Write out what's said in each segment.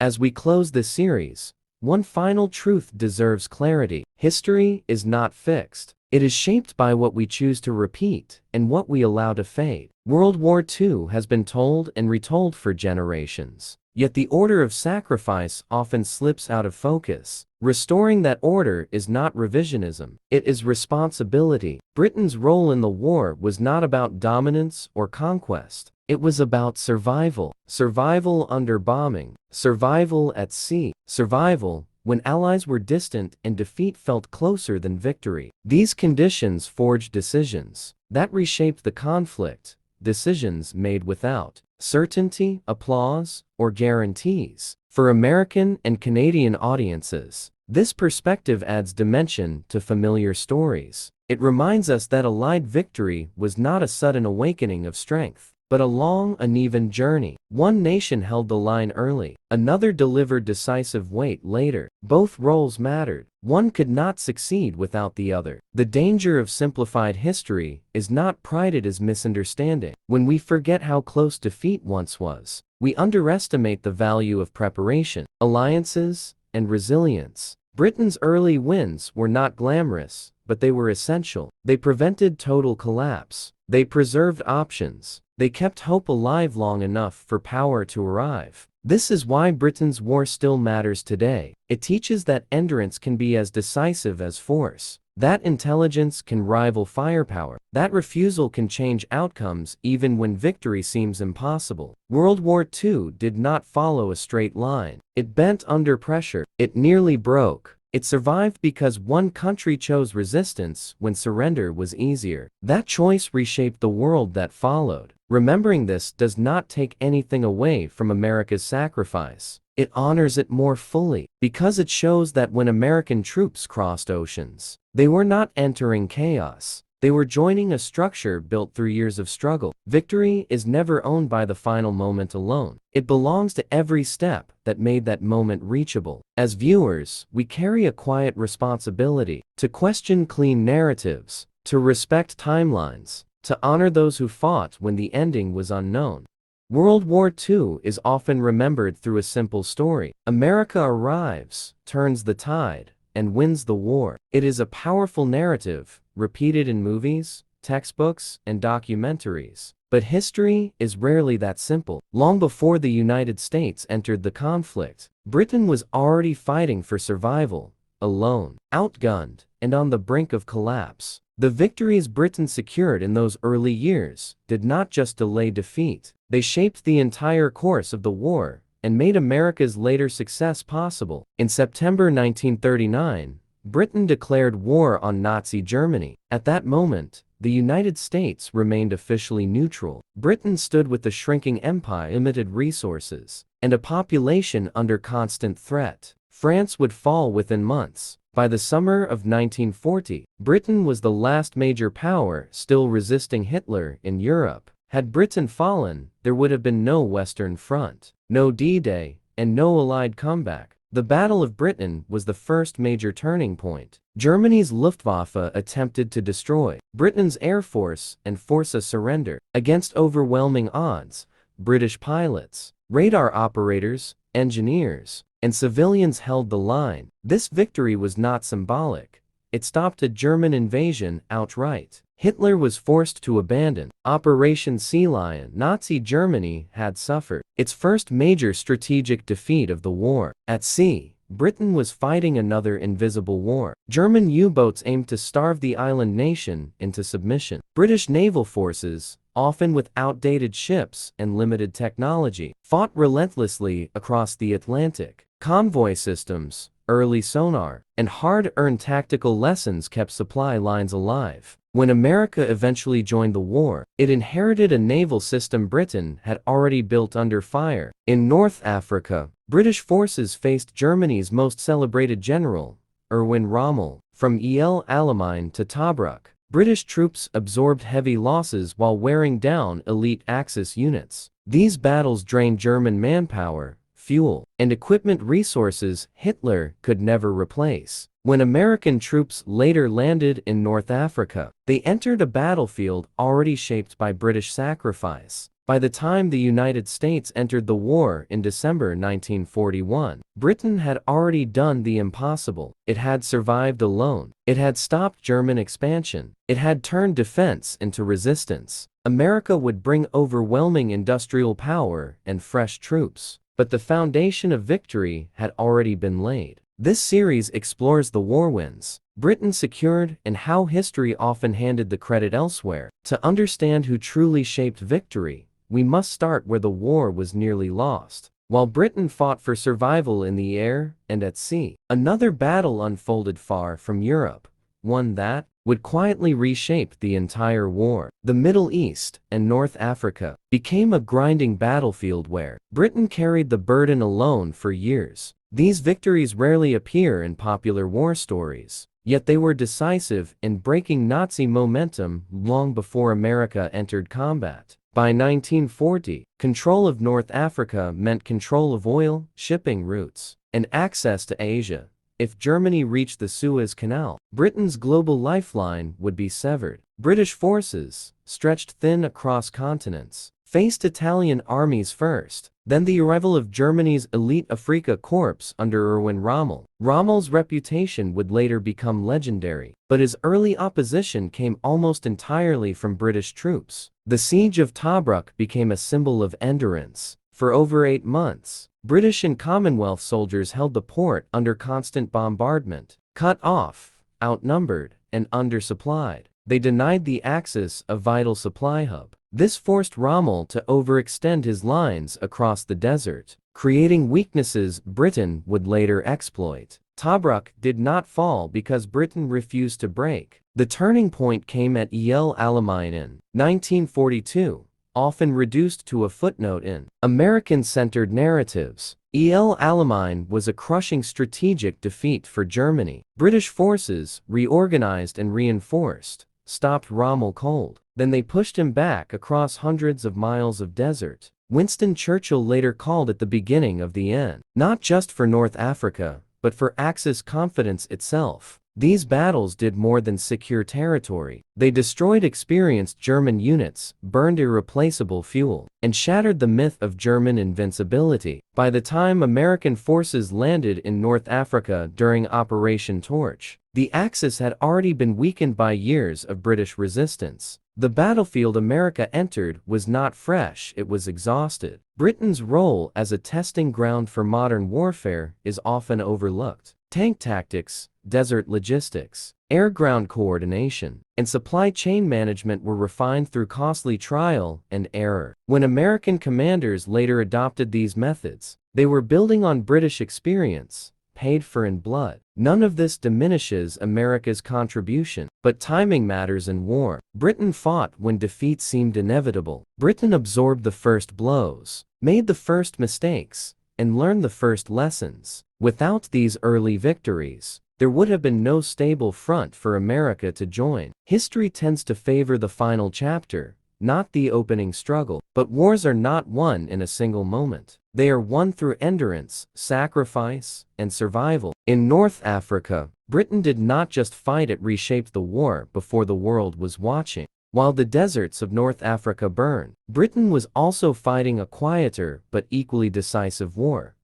As we close this series, one final truth deserves clarity. History is not fixed. It is shaped by what we choose to repeat and what we allow to fade. World War II has been told and retold for generations. Yet the order of sacrifice often slips out of focus. Restoring that order is not revisionism, it is responsibility. Britain's role in the war was not about dominance or conquest. It was about survival. Survival under bombing, survival at sea, survival when allies were distant and defeat felt closer than victory. These conditions forged decisions that reshaped the conflict, decisions made without certainty, applause, or guarantees. For American and Canadian audiences, this perspective adds dimension to familiar stories. It reminds us that Allied victory was not a sudden awakening of strength, but a long, uneven journey. One nation held the line early, another delivered decisive weight later. Both roles mattered. One could not succeed without the other. The danger of simplified history is not pride, it is misunderstanding. When we forget how close defeat once was, we underestimate the value of preparation, alliances, and resilience. Britain's early wins were not glamorous, but they were essential. They prevented total collapse. They preserved options. They kept hope alive long enough for power to arrive. This is why Britain's war still matters today. It teaches that endurance can be as decisive as force, that intelligence can rival firepower, that refusal can change outcomes even when victory seems impossible. World War II did not follow a straight line. It bent under pressure. It nearly broke. It survived because one country chose resistance when surrender was easier. That choice reshaped the world that followed. Remembering this does not take anything away from America's sacrifice. It honors it more fully, because it shows that when American troops crossed oceans, they were not entering chaos. They were joining a structure built through years of struggle. Victory is never owned by the final moment alone. It belongs to every step that made that moment reachable. As viewers, we carry a quiet responsibility to question clean narratives, to respect timelines, to honor those who fought when the ending was unknown. World War II is often remembered through a simple story. America arrives, turns the tide, and wins the war. It is a powerful narrative, repeated in movies, textbooks, and documentaries. But history is rarely that simple. Long before the United States entered the conflict, Britain was already fighting for survival, alone, outgunned, and on the brink of collapse. The victories Britain secured in those early years did not just delay defeat, they shaped the entire course of the war and made America's later success possible. In September 1939, Britain declared war on Nazi Germany. At that moment, the United States remained officially neutral. Britain stood with a shrinking empire, limited resources, and a population under constant threat. France would fall within months. By the summer of 1940, Britain was the last major power still resisting Hitler in Europe. Had Britain fallen, there would have been no Western Front, no D-Day, and no Allied comeback. The Battle of Britain was the first major turning point. Germany's Luftwaffe attempted to destroy Britain's air force and force a surrender. Against overwhelming odds, British pilots, radar operators, engineers, and civilians held the line. This victory was not symbolic. It stopped a German invasion outright. Hitler was forced to abandon Operation Sea Lion. Nazi Germany had suffered its first major strategic defeat of the war. At sea, Britain was fighting another invisible war. German U-boats aimed to starve the island nation into submission. British naval forces, often with outdated ships and limited technology, fought relentlessly across the Atlantic. Convoy systems, early sonar, and hard-earned tactical lessons kept supply lines alive. When America eventually joined the war, it inherited a naval system Britain had already built under fire. In North Africa, British forces faced Germany's most celebrated general, Erwin Rommel. From El Alamein to Tobruk, British troops absorbed heavy losses while wearing down elite Axis units. These battles drained German manpower, fuel, and equipment resources Hitler could never replace. When American troops later landed in North Africa, they entered a battlefield already shaped by British sacrifice. By the time the United States entered the war in December 1941, Britain had already done the impossible. It had survived alone. It had stopped German expansion. It had turned defense into resistance. America would bring overwhelming industrial power and fresh troops. But the foundation of victory had already been laid. This series explores the war wins Britain secured and how history often handed the credit elsewhere. To understand who truly shaped victory, we must start where the war was nearly lost. While Britain fought for survival in the air and at sea, another battle unfolded far from Europe, one that would quietly reshape the entire war. The Middle East and North Africa became a grinding battlefield where Britain carried the burden alone for years. These victories rarely appear in popular war stories, yet they were decisive in breaking Nazi momentum long before America entered combat. By 1940, control of North Africa meant control of oil, shipping routes, and access to Asia. If Germany reached the Suez Canal, Britain's global lifeline would be severed. British forces, stretched thin across continents, faced Italian armies first, then the arrival of Germany's elite Afrika Corps under Erwin Rommel. Rommel's reputation would later become legendary, but his early opposition came almost entirely from British troops. The Siege of Tobruk became a symbol of endurance. For over 8 months, British and Commonwealth soldiers held the port under constant bombardment. Cut off, outnumbered, and undersupplied, they denied the Axis a vital supply hub. This forced Rommel to overextend his lines across the desert, creating weaknesses Britain would later exploit. Tobruk did not fall because Britain refused to break. The turning point came at El Alamein in 1942, often reduced to a footnote in American-centered narratives. El Alamein was a crushing strategic defeat for Germany. British forces, reorganized and reinforced, stopped Rommel cold. Then they pushed him back across hundreds of miles of desert. Winston Churchill later called it the beginning of the end, not just for North Africa, but for Axis confidence itself. These battles did more than secure territory. They destroyed experienced German units, burned irreplaceable fuel, and shattered the myth of German invincibility. By the time American forces landed in North Africa during Operation Torch, the Axis had already been weakened by years of British resistance. The battlefield America entered was not fresh, it was exhausted. Britain's role as a testing ground for modern warfare is often overlooked. Tank tactics, desert logistics, air-ground coordination, and supply chain management were refined through costly trial and error. When American commanders later adopted these methods, they were building on British experience, paid for in blood. None of this diminishes America's contribution, but timing matters in war. Britain fought when defeat seemed inevitable. Britain absorbed the first blows, made the first mistakes, and learned the first lessons. Without these early victories, there would have been no stable front for America to join. History tends to favor the final chapter, not the opening struggle. But wars are not won in a single moment. They are won through endurance, sacrifice, and survival. In North Africa, Britain did not just fight, it reshaped the war before the world was watching. While the deserts of North Africa burned, Britain was also fighting a quieter but equally decisive war.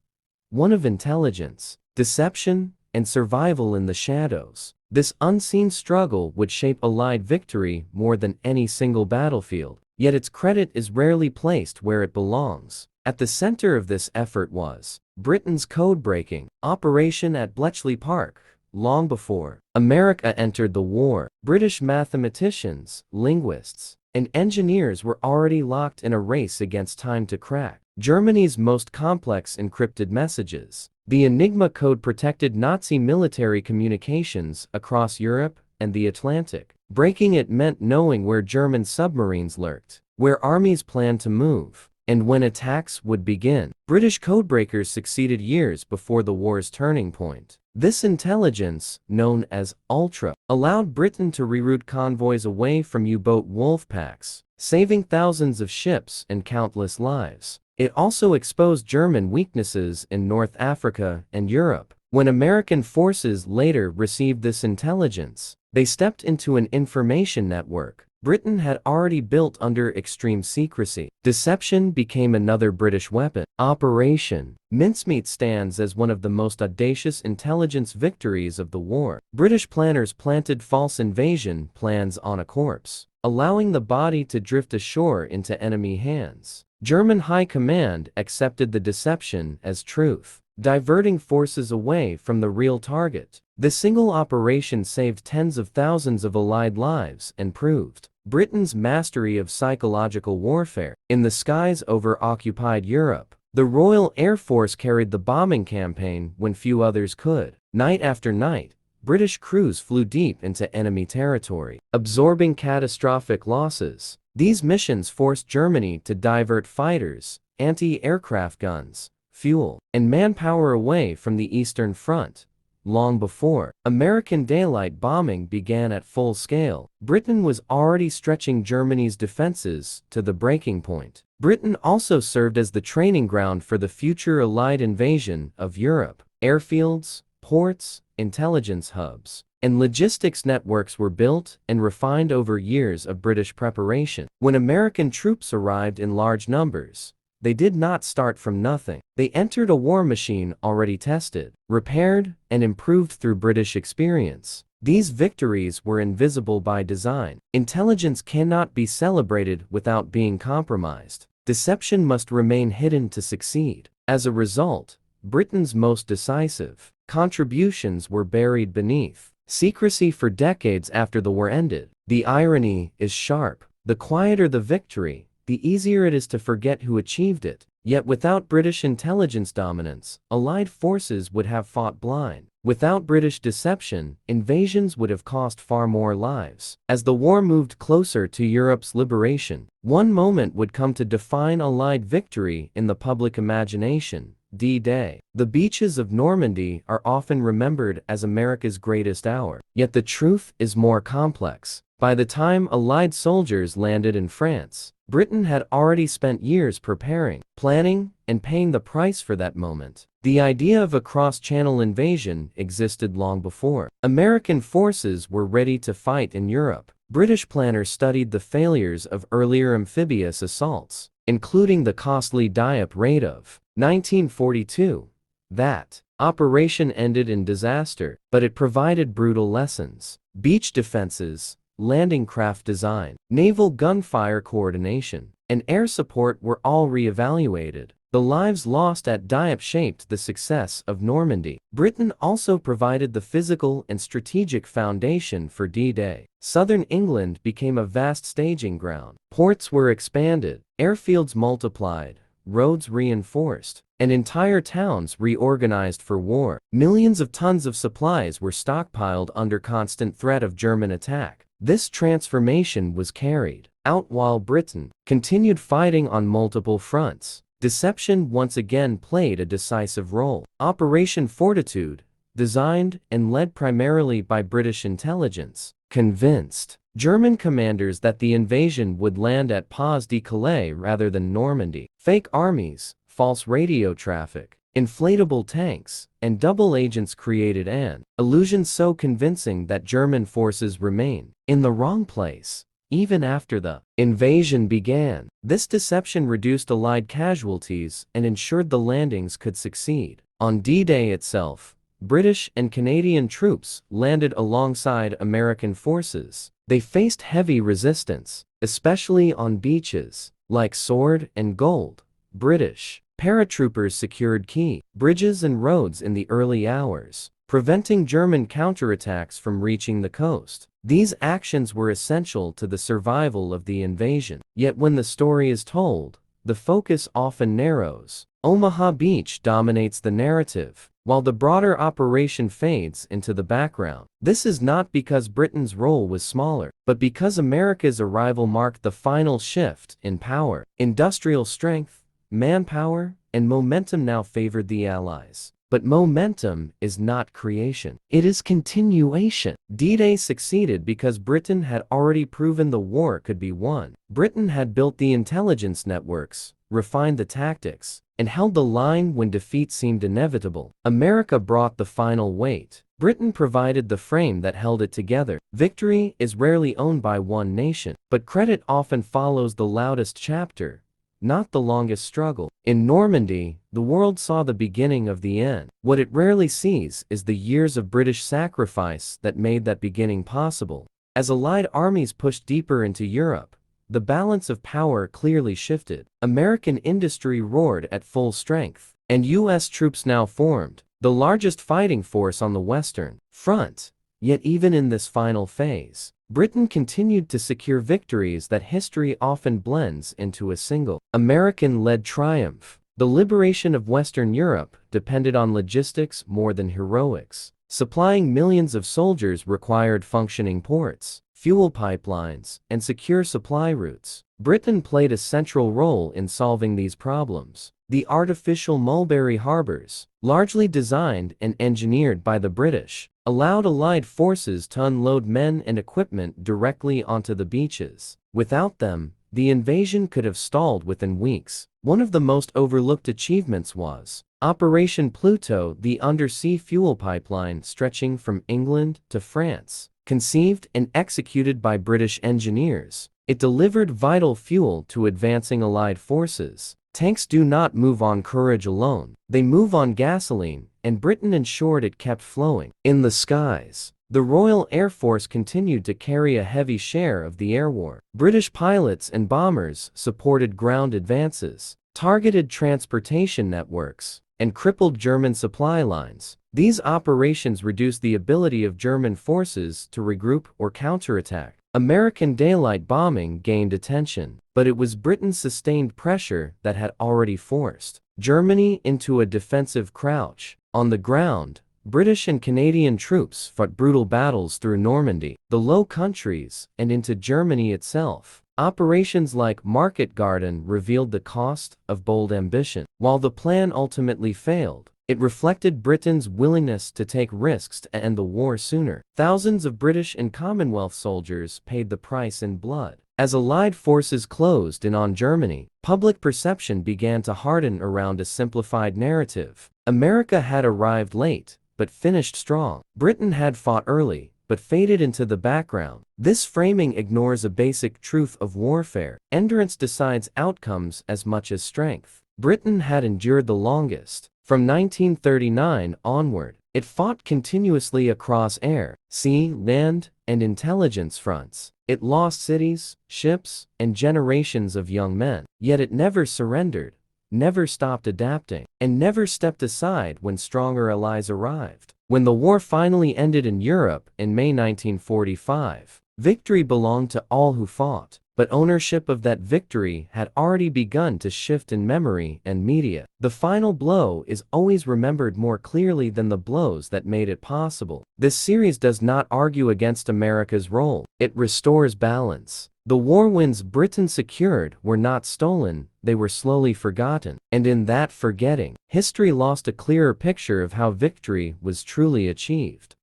One of intelligence, deception, and survival in the shadows. This unseen struggle would shape Allied victory more than any single battlefield, yet its credit is rarely placed where it belongs. At the center of this effort was Britain's code-breaking operation at Bletchley Park. Long before America entered the war, British mathematicians, linguists, and engineers were already locked in a race against time to crack Germany's most complex encrypted messages. The Enigma code protected Nazi military communications across Europe and the Atlantic. Breaking it meant knowing where German submarines lurked, where armies planned to move, and when attacks would begin. British codebreakers succeeded years before the war's turning point. This intelligence, known as Ultra, allowed Britain to reroute convoys away from U-boat wolf packs, saving thousands of ships and countless lives. It also exposed German weaknesses in North Africa and Europe. When American forces later received this intelligence, they stepped into an information network Britain had already built under extreme secrecy. Deception became another British weapon. Operation Mincemeat stands as one of the most audacious intelligence victories of the war. British planners planted false invasion plans on a corpse, allowing the body to drift ashore into enemy hands. German high command accepted the deception as truth, diverting forces away from the real target. The single operation saved tens of thousands of Allied lives and proved Britain's mastery of psychological warfare. In the skies over occupied Europe, the Royal Air Force carried the bombing campaign when few others could. Night after night, British crews flew deep into enemy territory, absorbing catastrophic losses. These missions forced Germany to divert fighters, anti-aircraft guns, fuel, and manpower away from the Eastern Front. Long before American daylight bombing began at full scale, Britain was already stretching Germany's defenses to the breaking point. Britain also served as the training ground for the future Allied invasion of Europe. Airfields, ports, intelligence hubs, and logistics networks were built and refined over years of British preparation. When American troops arrived in large numbers, they did not start from nothing. They entered a war machine already tested, repaired, and improved through British experience. These victories were invisible by design. Intelligence cannot be celebrated without being compromised. Deception must remain hidden to succeed. As a result, Britain's most decisive contributions were buried beneath secrecy for decades after the war ended. The irony is sharp. The quieter the victory, the easier it is to forget who achieved it. Yet without British intelligence dominance, Allied forces would have fought blind. Without British deception, invasions would have cost far more lives. As the war moved closer to Europe's liberation, one moment would come to define Allied victory in the public imagination: D-Day. The beaches of Normandy are often remembered as America's greatest hour. Yet the truth is more complex. By the time Allied soldiers landed in France, Britain had already spent years preparing, planning, and paying the price for that moment. The idea of a cross-channel invasion existed long before. American forces were ready to fight in Europe. British planners studied the failures of earlier amphibious assaults, including the costly Dieppe raid of 1942. That operation ended in disaster, but it provided brutal lessons: beach defenses, landing craft design, naval gunfire coordination, and air support were all re-evaluated. The lives lost at Dieppe shaped the success of Normandy. Britain also provided the physical and strategic foundation for D-Day. Southern England became a vast staging ground. Ports were expanded, airfields multiplied, roads reinforced, and entire towns reorganized for war. Millions of tons of supplies were stockpiled under constant threat of German attack. This transformation was carried out while Britain continued fighting on multiple fronts. Deception once again played a decisive role. Operation Fortitude, designed and led primarily by British intelligence, convinced German commanders that the invasion would land at Pas de Calais rather than Normandy. Fake armies, false radio traffic, inflatable tanks, and double agents created an illusion so convincing that German forces remained in the wrong place even after the invasion began. This deception reduced Allied casualties and ensured the landings could succeed. On D-Day itself, British and Canadian troops landed alongside American forces. They faced heavy resistance, especially on beaches like Sword and Gold. British paratroopers secured key bridges and roads in the early hours, preventing German counterattacks from reaching the coast. These actions were essential to the survival of the invasion. Yet when the story is told, the focus often narrows. Omaha Beach dominates the narrative, while the broader operation fades into the background. This is not because Britain's role was smaller, but because America's arrival marked the final shift in power. Industrial strength, manpower, and momentum now favored the Allies. But momentum is not creation. It is continuation. D-Day succeeded because Britain had already proven the war could be won. Britain had built the intelligence networks, refined the tactics, and held the line when defeat seemed inevitable. America brought the final weight. Britain provided the frame that held it together. Victory is rarely owned by one nation, but credit often follows the loudest chapter, not the longest struggle. In Normandy, the world saw the beginning of the end. What it rarely sees is the years of British sacrifice that made that beginning possible. As Allied armies pushed deeper into Europe, the balance of power clearly shifted. American industry roared at full strength, and U.S. troops now formed the largest fighting force on the Western Front. Yet even in this final phase, Britain continued to secure victories that history often blends into a single American-led triumph. The liberation of Western Europe depended on logistics more than heroics. Supplying millions of soldiers required functioning ports, fuel pipelines, and secure supply routes. Britain played a central role in solving these problems. The artificial Mulberry harbors, largely designed and engineered by the British, allowed Allied forces to unload men and equipment directly onto the beaches. Without them, the invasion could have stalled within weeks. One of the most overlooked achievements was Operation Pluto, the undersea fuel pipeline stretching from England to France. Conceived and executed by British engineers, it delivered vital fuel to advancing Allied forces. Tanks do not move on courage alone, they move on gasoline, and Britain ensured it kept flowing. In the skies, the Royal Air Force continued to carry a heavy share of the air war. British pilots and bombers supported ground advances, targeted transportation networks, and crippled German supply lines. These operations reduced the ability of German forces to regroup or counterattack. American daylight bombing gained attention, but it was Britain's sustained pressure that had already forced Germany into a defensive crouch. On the ground, British and Canadian troops fought brutal battles through Normandy, the Low Countries, and into Germany itself. Operations like Market Garden revealed the cost of bold ambition. While the plan ultimately failed, it reflected Britain's willingness to take risks to end the war sooner. Thousands of British and Commonwealth soldiers paid the price in blood. As Allied forces closed in on Germany, public perception began to harden around a simplified narrative. America had arrived late, but finished strong. Britain had fought early, but faded into the background. This framing ignores a basic truth of warfare. Endurance decides outcomes as much as strength. Britain had endured the longest. From 1939 onward, it fought continuously across air, sea, land, and intelligence fronts. It lost cities, ships, and generations of young men. Yet it never surrendered, never stopped adapting, and never stepped aside when stronger allies arrived. When the war finally ended in Europe in May 1945, victory belonged to all who fought. But ownership of that victory had already begun to shift in memory and media. The final blow is always remembered more clearly than the blows that made it possible. This series does not argue against America's role. It restores balance. The war wins Britain secured were not stolen, they were slowly forgotten. And in that forgetting, history lost a clearer picture of how victory was truly achieved.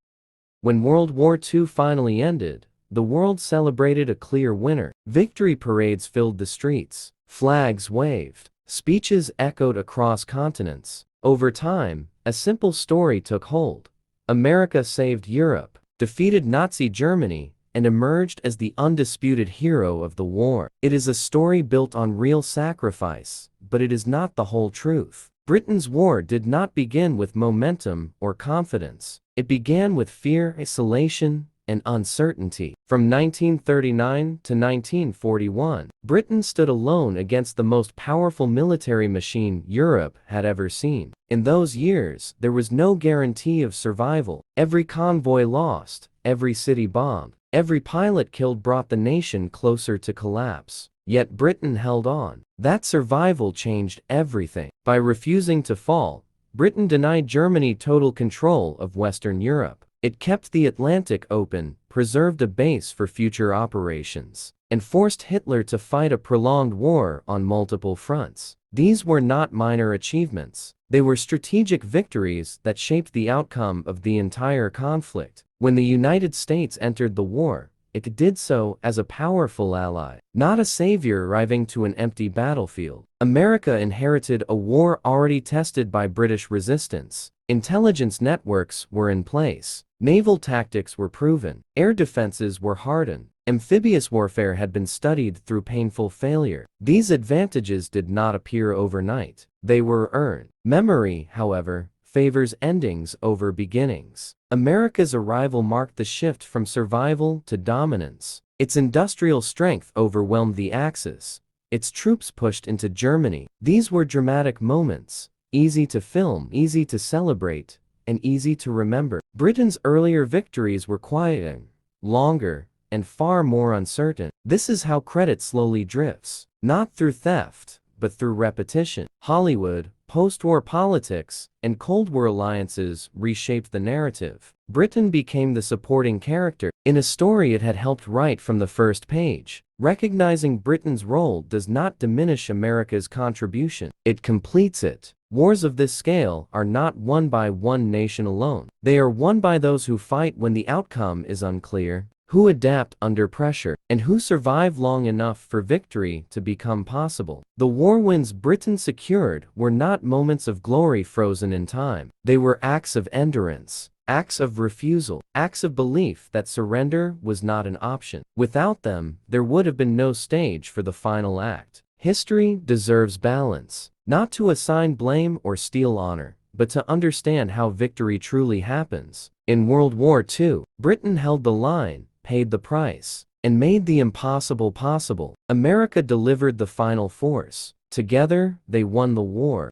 When World War II finally ended, the world celebrated a clear winner. Victory parades filled the streets. Flags waved. Speeches echoed across continents. Over time, a simple story took hold. America saved Europe, defeated Nazi Germany, and emerged as the undisputed hero of the war. It is a story built on real sacrifice, but it is not the whole truth. Britain's war did not begin with momentum or confidence. It began with fear, isolation, and uncertainty. From 1939 to 1941, Britain stood alone against the most powerful military machine Europe had ever seen. In those years, there was no guarantee of survival. Every convoy lost, every city bombed, every pilot killed brought the nation closer to collapse. Yet Britain held on. That survival changed everything. By refusing to fall, Britain denied Germany total control of Western Europe. It kept the Atlantic open, preserved a base for future operations, and forced Hitler to fight a prolonged war on multiple fronts. These were not minor achievements. They were strategic victories that shaped the outcome of the entire conflict. When the United States entered the war, it did so as a powerful ally, not a savior arriving to an empty battlefield. America inherited a war already tested by British resistance. Intelligence networks were in place, naval tactics were proven, air defenses were hardened, amphibious warfare had been studied through painful failure. These advantages did not appear overnight, they were earned. Memory, however, favors endings over beginnings. America's arrival marked the shift from survival to dominance. Its industrial strength overwhelmed the Axis. Its troops pushed into Germany. These were dramatic moments, easy to film, easy to celebrate, and easy to remember. Britain's earlier victories were quieter, longer, and far more uncertain. This is how credit slowly drifts, not through theft, but through repetition. Hollywood, post-war politics, and Cold War alliances reshaped the narrative. Britain became the supporting character in a story it had helped write from the first page. Recognizing Britain's role does not diminish America's contribution, it completes it. Wars of this scale are not won by one nation alone. They are won by those who fight when the outcome is unclear, who adapt under pressure, and who survive long enough for victory to become possible. The war wins Britain secured were not moments of glory frozen in time. They were acts of endurance, acts of refusal, acts of belief that surrender was not an option. Without them, there would have been no stage for the final act. History deserves balance, not to assign blame or steal honor, but to understand how victory truly happens. In World War II, Britain held the line, paid the price, and made the impossible possible. America delivered the final force. Together, they won the war.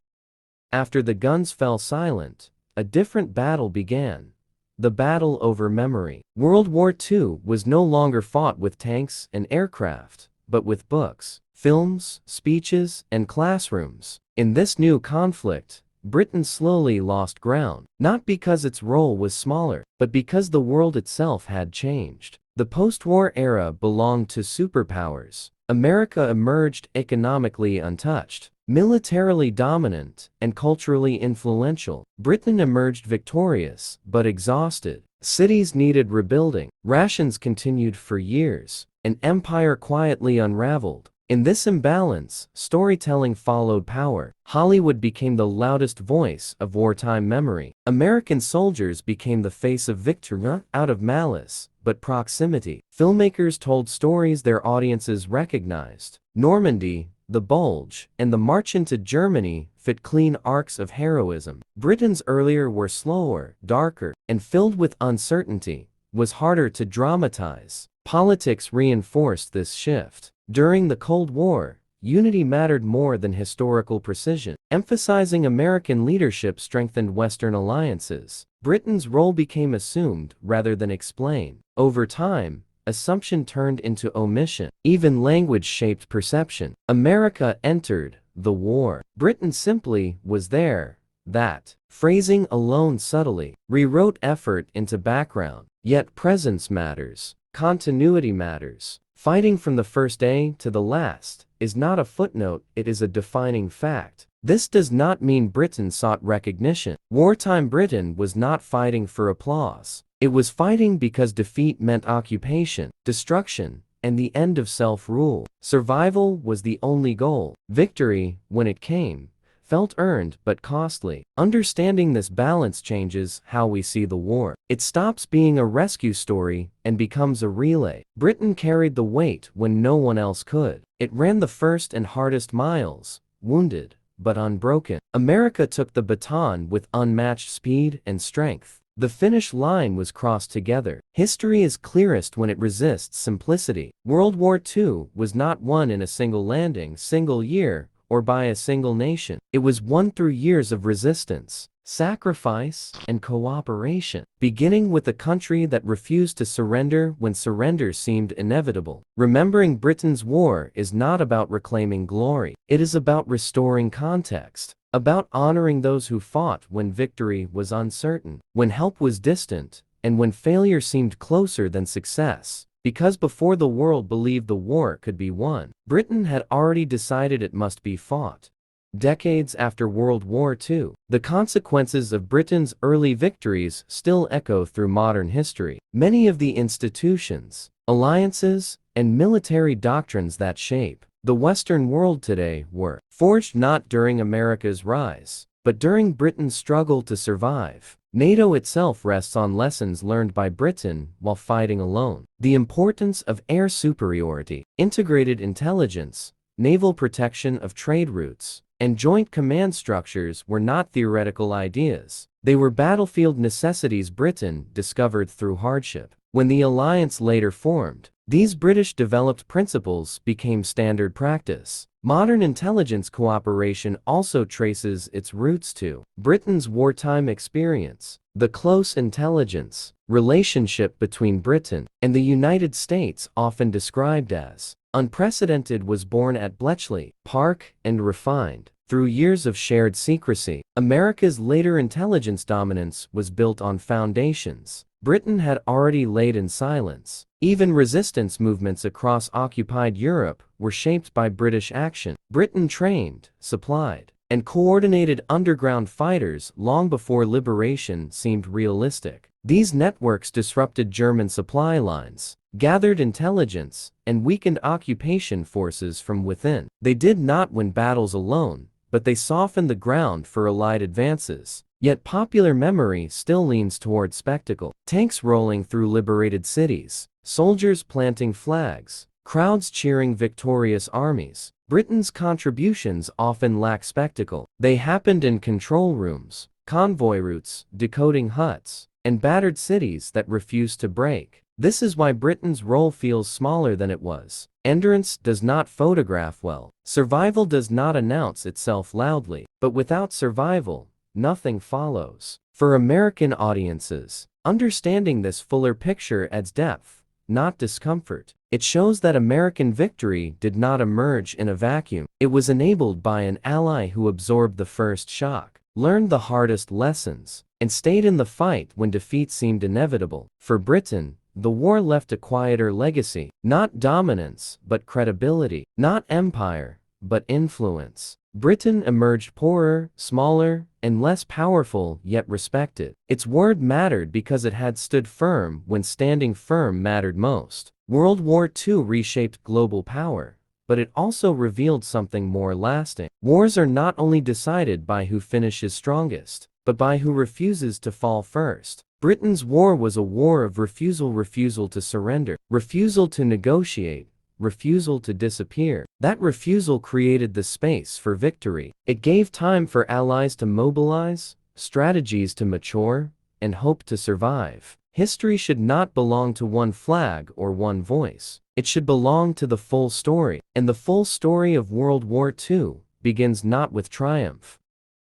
After the guns fell silent, a different battle began. The battle over memory. World War II was no longer fought with tanks and aircraft, but with books, films, speeches, and classrooms. In this new conflict, Britain slowly lost ground, not because its role was smaller, but because the world itself had changed. The post-war era belonged to superpowers. America emerged economically untouched, militarily dominant, and culturally influential. Britain emerged victorious, but exhausted. Cities needed rebuilding, rations continued for years, and empire quietly unraveled. In this imbalance, storytelling followed power. Hollywood became the loudest voice of wartime memory. American soldiers became the face of victory, not out of malice, but proximity. Filmmakers told stories their audiences recognized. Normandy, The Bulge, and the March into Germany fit clean arcs of heroism. Britain's earlier were slower, darker, and filled with uncertainty, was harder to dramatize. Politics reinforced this shift. During the Cold War, unity mattered more than historical precision. Emphasizing American leadership strengthened Western alliances. Britain's role became assumed rather than explained. Over time, assumption turned into omission. Even language shaped perception. America entered the war. Britain simply was there. That phrasing alone subtly rewrote effort into background. Yet presence matters. Continuity matters. Fighting from the first day to the last is not a footnote, it is a defining fact. This does not mean Britain sought recognition. Wartime Britain was not fighting for applause. It was fighting because defeat meant occupation, destruction, and the end of self-rule. Survival was the only goal. Victory, when it came, felt earned but costly. Understanding this balance changes how we see the war. It stops being a rescue story and becomes a relay. Britain carried the weight when no one else could. It ran the first and hardest miles, wounded but unbroken. America took the baton with unmatched speed and strength. The finish line was crossed together. History is clearest when it resists simplicity. World War II was not won in a single landing, single year, or by a single nation. It was won through years of resistance, sacrifice, and cooperation, beginning with a country that refused to surrender when surrender seemed inevitable. Remembering Britain's war is not about reclaiming glory. It is about restoring context, about honoring those who fought when victory was uncertain, when help was distant, and when failure seemed closer than success. Because before the world believed the war could be won, Britain had already decided it must be fought. Decades after World War II, the consequences of Britain's early victories still echo through modern history. Many of the institutions, alliances, and military doctrines that shape the Western world today were forged not during America's rise, but during Britain's struggle to survive. NATO itself rests on lessons learned by Britain while fighting alone. The importance of air superiority, integrated intelligence, naval protection of trade routes, and joint command structures were not theoretical ideas. They were battlefield necessities Britain discovered through hardship. When the alliance later formed, these British-developed principles became standard practice. Modern intelligence cooperation also traces its roots to Britain's wartime experience. The close intelligence relationship between Britain and the United States, often described as unprecedented, was born at Bletchley Park and refined through years of shared secrecy. America's later intelligence dominance was built on foundations Britain had already laid in silence. Even resistance movements across occupied Europe were shaped by British action. Britain trained, supplied, and coordinated underground fighters long before liberation seemed realistic. These networks disrupted German supply lines, gathered intelligence, and weakened occupation forces from within. They did not win battles alone, but they softened the ground for Allied advances. Yet popular memory still leans toward spectacle. Tanks rolling through liberated cities, soldiers planting flags, crowds cheering victorious armies. Britain's contributions often lack spectacle. They happened in control rooms, convoy routes, decoding huts, and battered cities that refused to break. This is why Britain's role feels smaller than it was. Endurance does not photograph well. Survival does not announce itself loudly. But without survival, nothing follows. For American audiences, understanding this fuller picture adds depth, not discomfort. It shows that American victory did not emerge in a vacuum. It was enabled by an ally who absorbed the first shock, learned the hardest lessons, and stayed in the fight when defeat seemed inevitable. For Britain, the war left a quieter legacy. Not dominance, but credibility. Not empire, but influence. Britain emerged poorer, smaller, and less powerful, yet respected. Its word mattered because it had stood firm when standing firm mattered most. World War II reshaped global power, but it also revealed something more lasting. Wars are not only decided by who finishes strongest, but by who refuses to fall first. Britain's war was a war of refusal to surrender, refusal to negotiate, refusal to disappear. That refusal created the space for victory. It gave time for allies to mobilize, strategies to mature, and hope to survive. History should not belong to one flag or one voice. It should belong to the full story. And the full story of World War II begins not with triumph.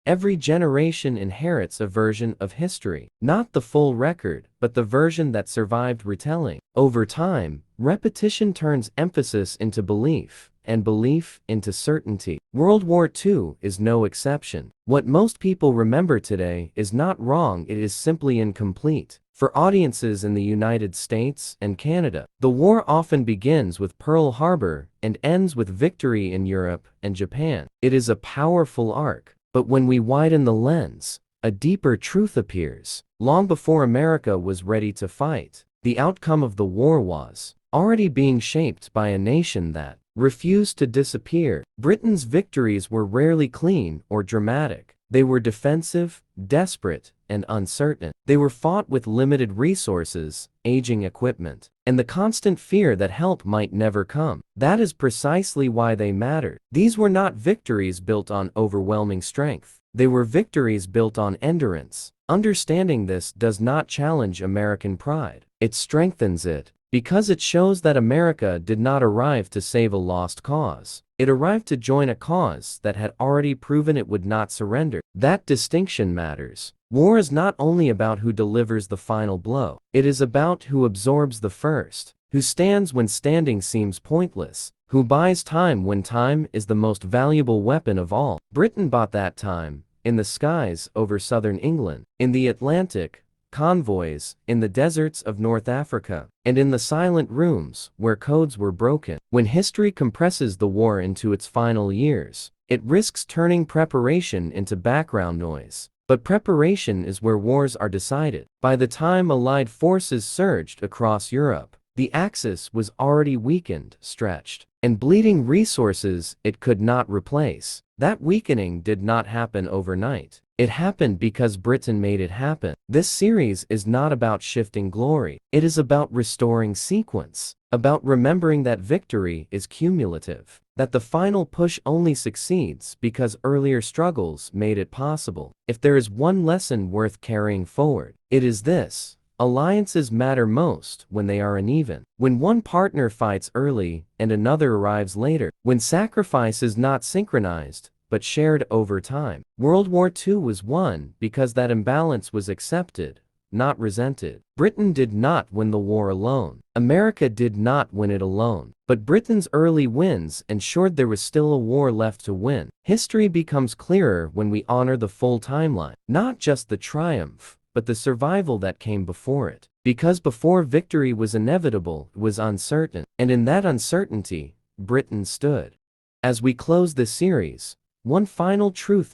Every generation inherits a version of history, not the full record, but the version that survived retelling. Over time, repetition turns emphasis into belief, and belief into certainty. World War II is no exception. What most people remember today is not wrong, it is simply incomplete. For audiences in the United States and Canada, the war often begins with Pearl Harbor and ends with victory in Europe and Japan. It is a powerful arc. But when we widen the lens, a deeper truth appears. Long before America was ready to fight, the outcome of the war was already being shaped by a nation that refused to disappear. Britain's victories were rarely clean or dramatic. They were defensive, desperate, and uncertain. They were fought with limited resources, aging equipment, and the constant fear that help might never come. That is precisely why they mattered. These were not victories built on overwhelming strength. They were victories built on endurance. Understanding this does not challenge American pride. It strengthens it, because it shows that America did not arrive to save a lost cause. It arrived to join a cause that had already proven it would not surrender. That distinction matters. War is not only about who delivers the final blow. It is about who absorbs the first, who stands when standing seems pointless, who buys time when time is the most valuable weapon of all. Britain bought that time, in the skies over southern England, in the Atlantic, convoys, in the deserts of North Africa, and in the silent rooms where codes were broken. When history compresses the war into its final years, it risks turning preparation into background noise. But preparation is where wars are decided. By the time Allied forces surged across Europe, the Axis was already weakened, stretched, and bleeding resources it could not replace. That weakening did not happen overnight. It happened because Britain made it happen. This series is not about shifting glory. It is about restoring sequence, about remembering that victory is cumulative, that the final push only succeeds because earlier struggles made it possible. If there is one lesson worth carrying forward, it is this: alliances matter most when they are uneven. When one partner fights early and another arrives later. When sacrifice is not synchronized, but shared over time. World War II was won because that imbalance was accepted, not resented. Britain did not win the war alone. America did not win it alone. But Britain's early wins ensured there was still a war left to win. History becomes clearer when we honor the full timeline, not just the triumph, but the survival that came before it. Because before victory was inevitable, it was uncertain. And in that uncertainty, Britain stood. As we close this series, one final truth